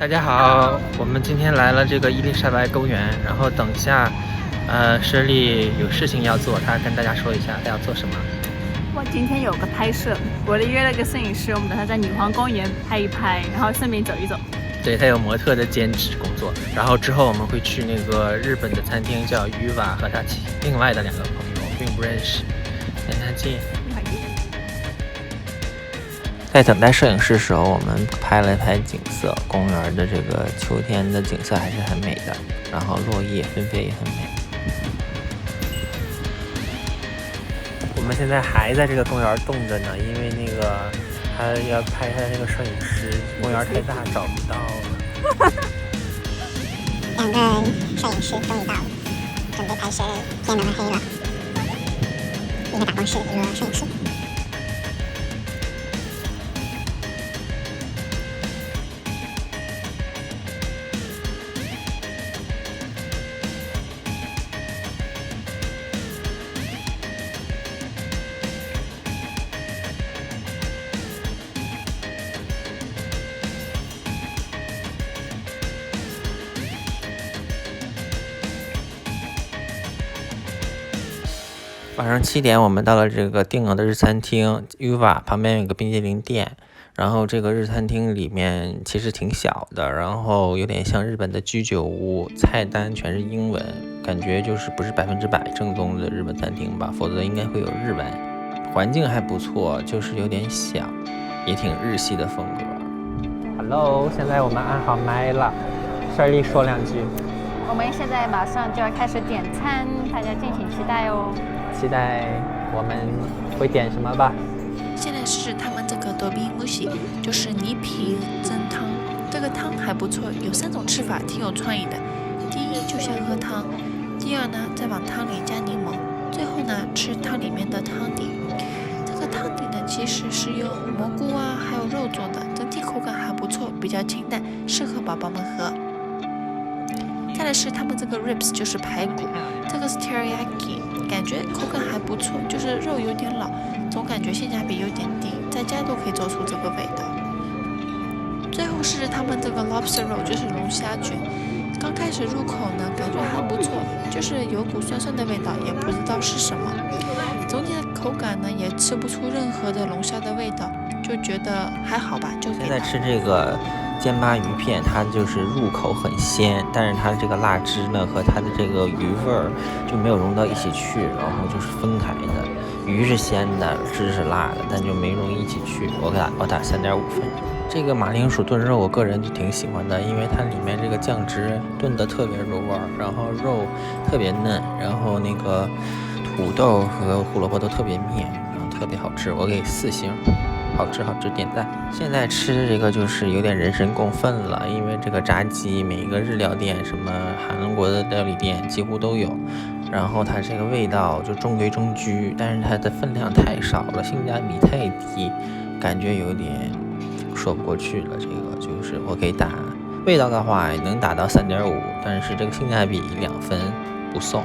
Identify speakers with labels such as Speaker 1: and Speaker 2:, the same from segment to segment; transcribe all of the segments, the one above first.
Speaker 1: 大家好，我们今天来了这个伊丽莎白公园，然后等下，舍利有事情要做，他跟大家说一下他要做什么。
Speaker 2: 我今天有个拍摄，我约了个摄影师，我们等下在女皇公园拍一拍，然后顺便走一走。
Speaker 1: 对，他有模特的兼职工作，然后之后我们会去那个日本的餐厅叫鱼瓦，和他另外的2个朋友并不认识，跟他见。在等待摄影师的时候，我们拍了一拍景色，公园的这个秋天的景色还是很美的，然后落叶纷飞也很美。我们现在还在这个公园冻着呢，因为那个他要拍他那个摄影师，公园太大找不到了。
Speaker 3: 2个摄影师终于到了，准备拍摄。天都快黑了，一个打光师，一个摄影师。
Speaker 1: 晚上7点，我们到了这个定额的日餐厅 Uva 旁边有个冰激凌店，然后这个日餐厅里面其实挺小的，然后有点像日本的居酒屋，菜单全是英文，感觉就是不是100%正宗的日本餐厅吧，否则应该会有日文。环境还不错，就是有点小，也挺日系的风格。Hello， 现在我们按好麦了，舍利说2句。
Speaker 2: 我们现在马上就要开始点餐，大家敬请期待哦。
Speaker 1: 期待我们会点什么吧。
Speaker 4: 现在是他们这个多比木西，就是泥皮蒸汤。这个汤还不错，有3种吃法，挺有创意的。第一，就像喝汤；第二呢，再往汤里加柠檬；最后呢，吃汤里面的汤底。这个汤底呢，其实是用蘑菇啊，还有肉做的，整体口感还不错，比较清淡，适合宝宝们喝。再来是他们这个 ribs， 就是排骨，这个是 teriyaki， 感觉口感还不错，就是肉有点老，总感觉性价比有点低，在家都可以做出这个味道。最后是他们这个 lobster roll， 就是龙虾卷，刚开始入口呢，感觉还不错，就是有股酸酸的味道，也不知道是什么。总体的口感呢，也吃不出任何的龙虾的味道，就觉得还好吧，就
Speaker 1: 现在吃这个煎巴鱼片，它就是入口很鲜，但是它这个辣汁呢和它的这个鱼味儿就没有融到一起去，然后就是分开的。鱼是鲜的，汁是辣的，但就没融一起去。我打3.5分。这个马铃薯炖肉我个人就挺喜欢的，因为它里面这个酱汁炖得特别入味儿，然后肉特别嫩，然后那个土豆和胡萝卜都特别面，然后特别好吃，我给4星。好吃点赞。现在吃这个就是有点人神共愤了，因为这个炸鸡每一个日料店什么韩国的料理店几乎都有，然后它这个味道就中规中矩，但是它的分量太少了，性价比太低，感觉有点说不过去了。这个就是我给打味道的话能打到3.5，但是这个性价比2分不送。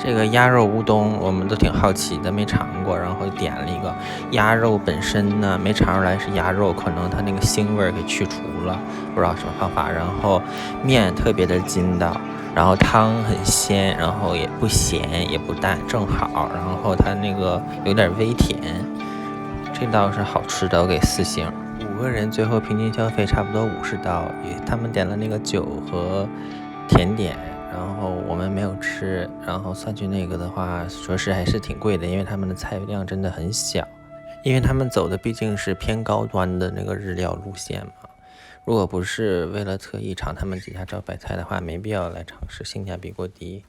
Speaker 1: 这个鸭肉乌冬我们都挺好奇的，没尝过，然后点了一个。鸭肉本身呢没尝出来是鸭肉，可能它那个腥味给去除了，不知道什么方法。然后面特别的筋道，然后汤很鲜，然后也不咸也不淡，正好。然后它那个有点微甜，这道是好吃的，我给4星。5个人最后平均消费差不多50刀，他们点了那个酒和甜点。然后我们没有吃，然后算去那个的话，说是还是挺贵的，因为他们的菜量真的很小，因为他们走的毕竟是偏高端的那个日料路线嘛。如果不是为了特意尝他们几家招牌菜的话，没必要来尝试，性价比过低。